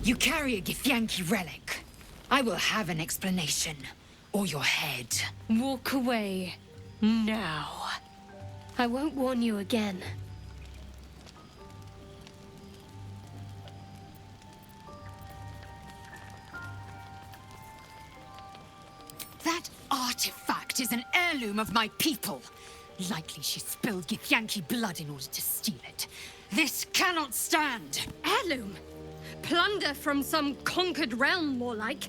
You carry a Githyanki relic. I will have an explanation. Or your head. Walk away. Now. I won't warn you again. That artifact is an heirloom of my people. Likely she spilled Githyanki blood in order to steal it. This cannot stand! Heirloom? Plunder from some conquered realm, more like.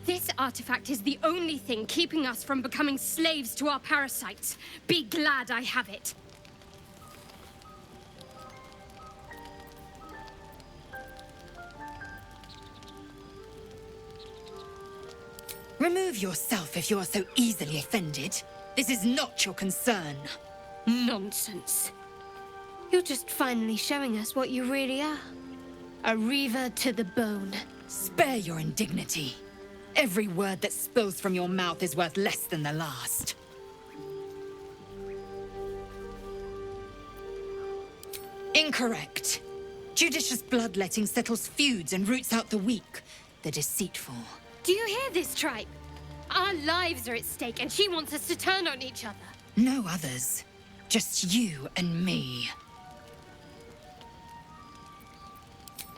This artifact is the only thing keeping us from becoming slaves to our parasites. Be glad I have it. Remove yourself if you are so easily offended. This is not your concern. Nonsense. You're just finally showing us what you really are. A reaver to the bone. Spare your indignity. Every word that spills from your mouth is worth less than the last. Incorrect. Judicious bloodletting settles feuds and roots out the weak, the deceitful. Do you hear this, tribe? Our lives are at stake, and she wants us to turn on each other. No others. Just you and me.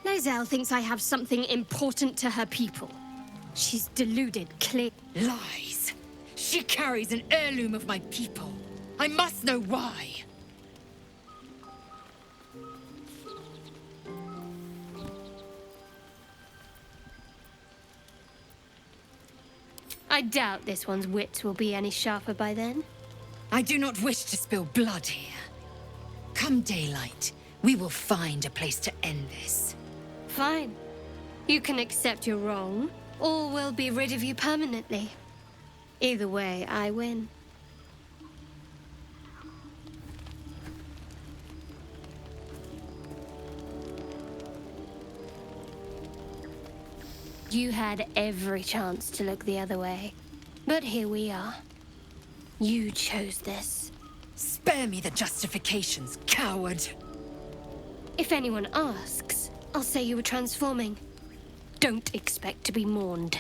Laezel thinks I have something important to her people. She's deluded, clear. Lies. She carries an heirloom of my people. I must know why. I doubt this one's wits will be any sharper by then. I do not wish to spill blood here. Come daylight, we will find a place to end this. Fine. You can accept you're wrong, or we'll be rid of you permanently. Either way, I win. You had every chance to look the other way, but here we are. You chose this. Spare me the justifications, coward! If anyone asks, I'll say you were transforming. Don't expect to be mourned.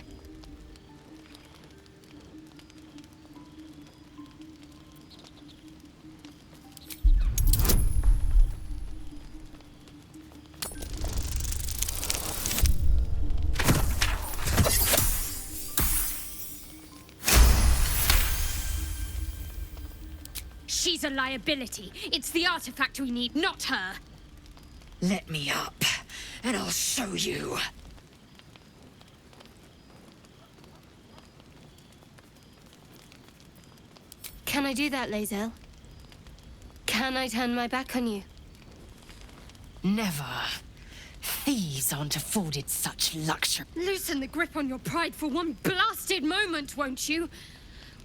She's a liability. It's the artifact we need, not her. Let me up, and I'll show you. Can I do that, Laezel? Can I turn my back on you? Never. Thieves aren't afforded such luxury. Loosen the grip on your pride for one blasted moment, won't you?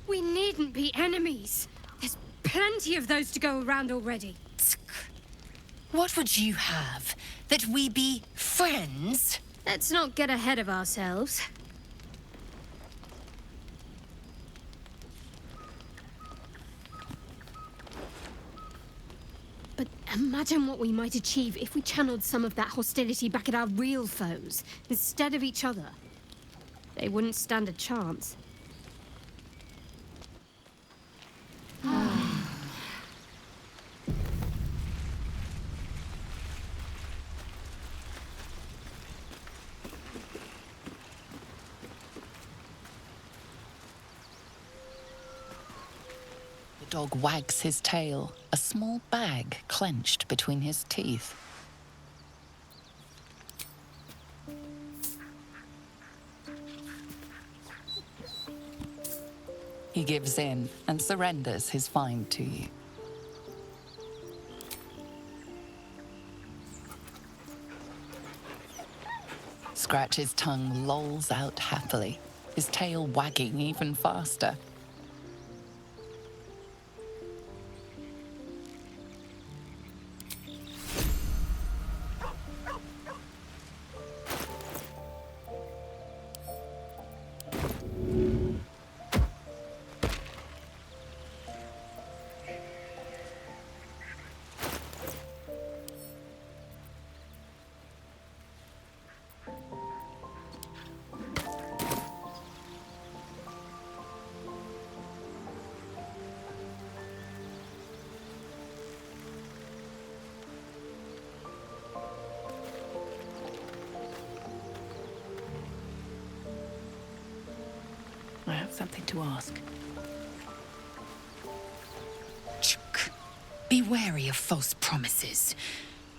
We needn't be enemies. There's plenty of those to go around already. What would you have? That we be friends? Let's not get ahead of ourselves. But imagine what we might achieve if we channeled some of that hostility back at our real foes, instead of each other. They wouldn't stand a chance. The dog wags his tail, a small bag clenched between his teeth. He gives in and surrenders his find to you. Scratch's tongue lolls out happily, his tail wagging even faster. Something to ask. Be wary of false promises.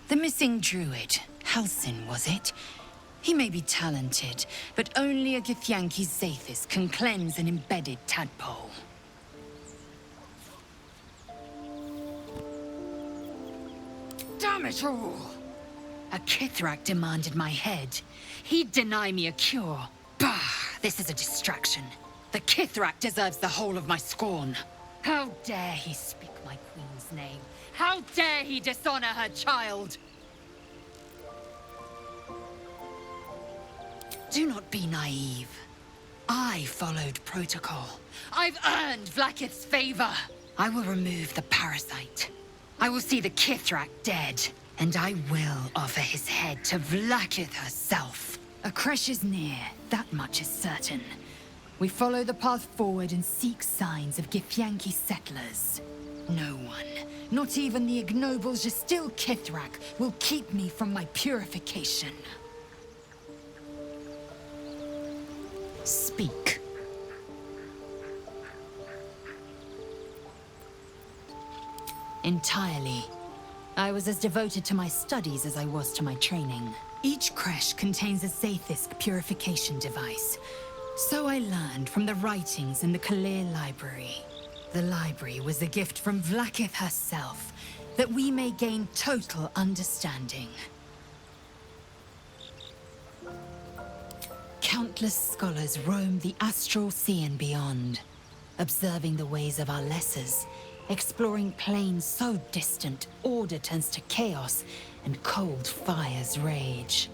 The missing druid, Halsin, was it? He may be talented, but only a Githyanki Zathis can cleanse an embedded tadpole. Damn it all! A Kithrak demanded my head. He'd deny me a cure. Bah! This is a distraction. The Kithrak deserves the whole of my scorn. How dare he speak my queen's name? How dare he dishonor her child? Do not be naive. I followed protocol. I've earned Vlaakith's favor. I will remove the parasite. I will see the Kithrak dead, and I will offer his head to Vlaakith herself. Akresh is near, that much is certain. We follow the path forward and seek signs of Githyanki settlers. No one, not even the ignoble Gestil Kithrak, will keep me from my purification. Speak. Entirely. I was as devoted to my studies as I was to my training. Each creche contains a Zathis purification device. So I learned from the writings in the Kalir Library. The library was a gift from Vlaakith herself, that we may gain total understanding. Countless scholars roam the astral sea and beyond, observing the ways of our lessers, exploring planes so distant, order turns to chaos, and cold fires rage.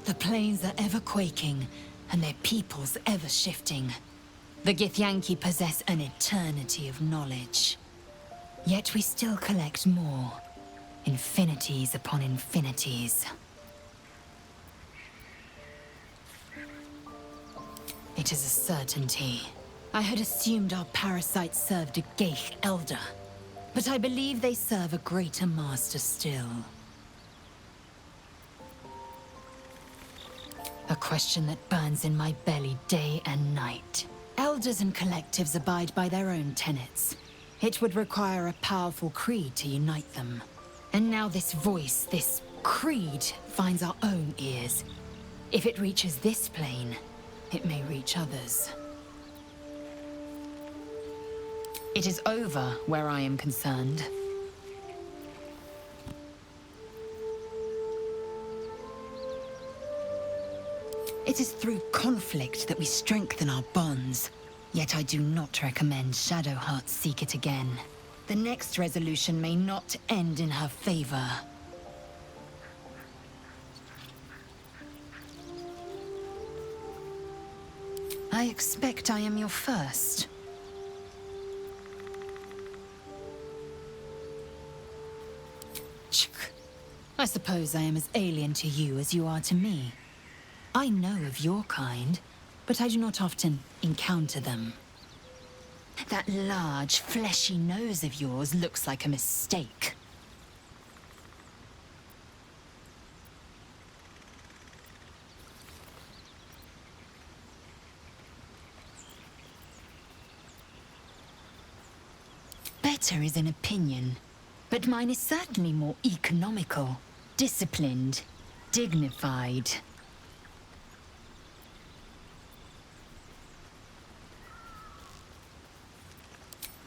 The planes are ever quaking, and their peoples ever shifting. The Githyanki possess an eternity of knowledge. Yet we still collect more, infinities upon infinities. It is a certainty. I had assumed our parasites served a Geich elder, but I believe they serve a greater master still. A question that burns in my belly day and night. Elders and collectives abide by their own tenets. It would require a powerful creed to unite them. And now this voice, this creed, finds our own ears. If it reaches this plane, it may reach others. It is over where I am concerned. It is through conflict that we strengthen our bonds. Yet I do not recommend Shadowheart seek it again. The next resolution may not end in her favor. I expect I am your first. I suppose I am as alien to you as you are to me. I know of your kind, but I do not often encounter them. That large, fleshy nose of yours looks like a mistake. Better is an opinion, but mine is certainly more economical, disciplined, dignified.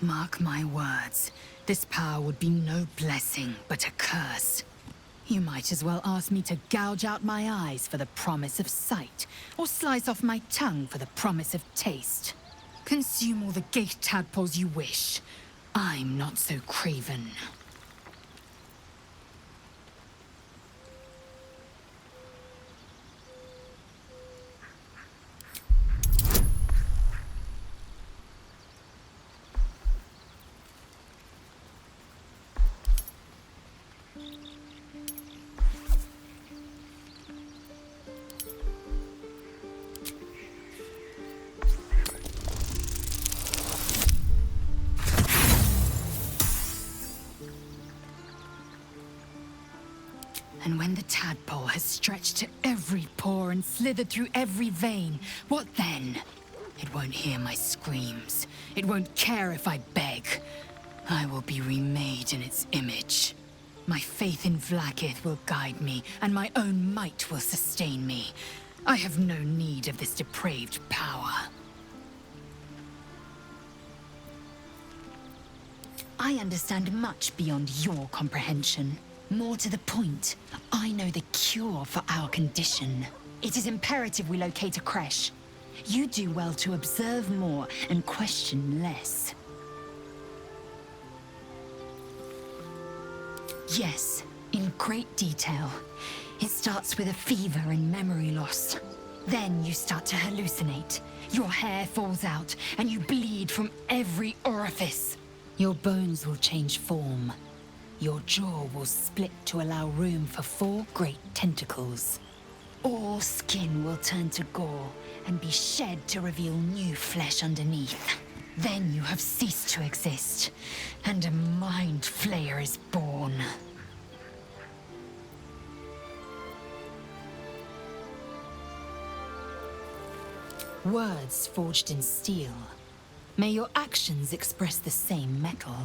Mark my words, this power would be no blessing, but a curse. You might as well ask me to gouge out my eyes for the promise of sight, or slice off my tongue for the promise of taste. Consume all the gate tadpoles you wish. I'm not so craven. And when the tadpole has stretched to every pore and slithered through every vein, what then? It won't hear my screams. It won't care if I beg. I will be remade in its image. My faith in Vlaakith will guide me, and my own might will sustain me. I have no need of this depraved power. I understand much beyond your comprehension. More to the point, I know the cure for our condition. It is imperative we locate a creche. You do well to observe more and question less. Yes, in great detail. It starts with a fever and memory loss. Then you start to hallucinate. Your hair falls out, and you bleed from every orifice. Your bones will change form. Your jaw will split to allow room for 4 great tentacles. All skin will turn to gore and be shed to reveal new flesh underneath. Then you have ceased to exist, and a mind flayer is born. Words forged in steel. May your actions express the same metal.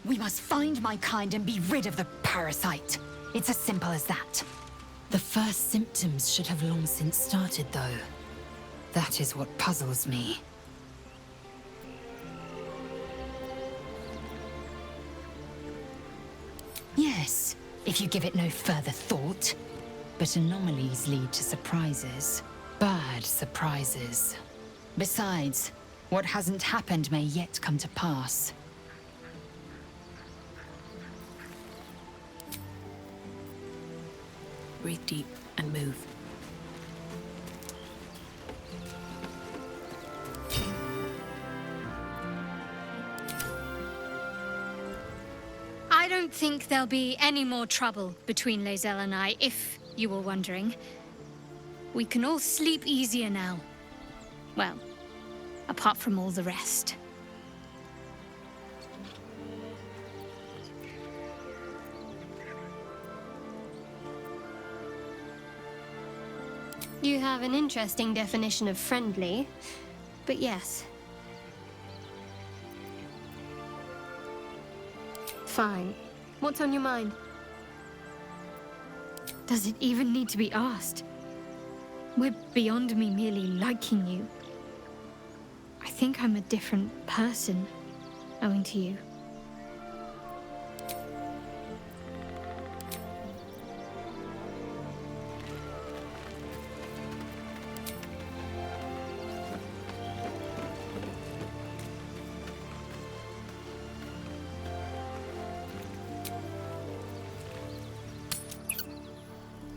We must find my kind and be rid of the parasite. It's as simple as that. The first symptoms should have long since started, though. That is what puzzles me. Yes, if you give it no further thought. But anomalies lead to surprises. Bad surprises. Besides, what hasn't happened may yet come to pass. Breathe deep and move. I don't think there'll be any more trouble between Laezel and I, if you were wondering. We can all sleep easier now. Well, apart from all the rest. You have an interesting definition of friendly, but yes. Fine. What's on your mind? Does it even need to be asked? We're beyond me merely liking you. I think I'm a different person, owing to you.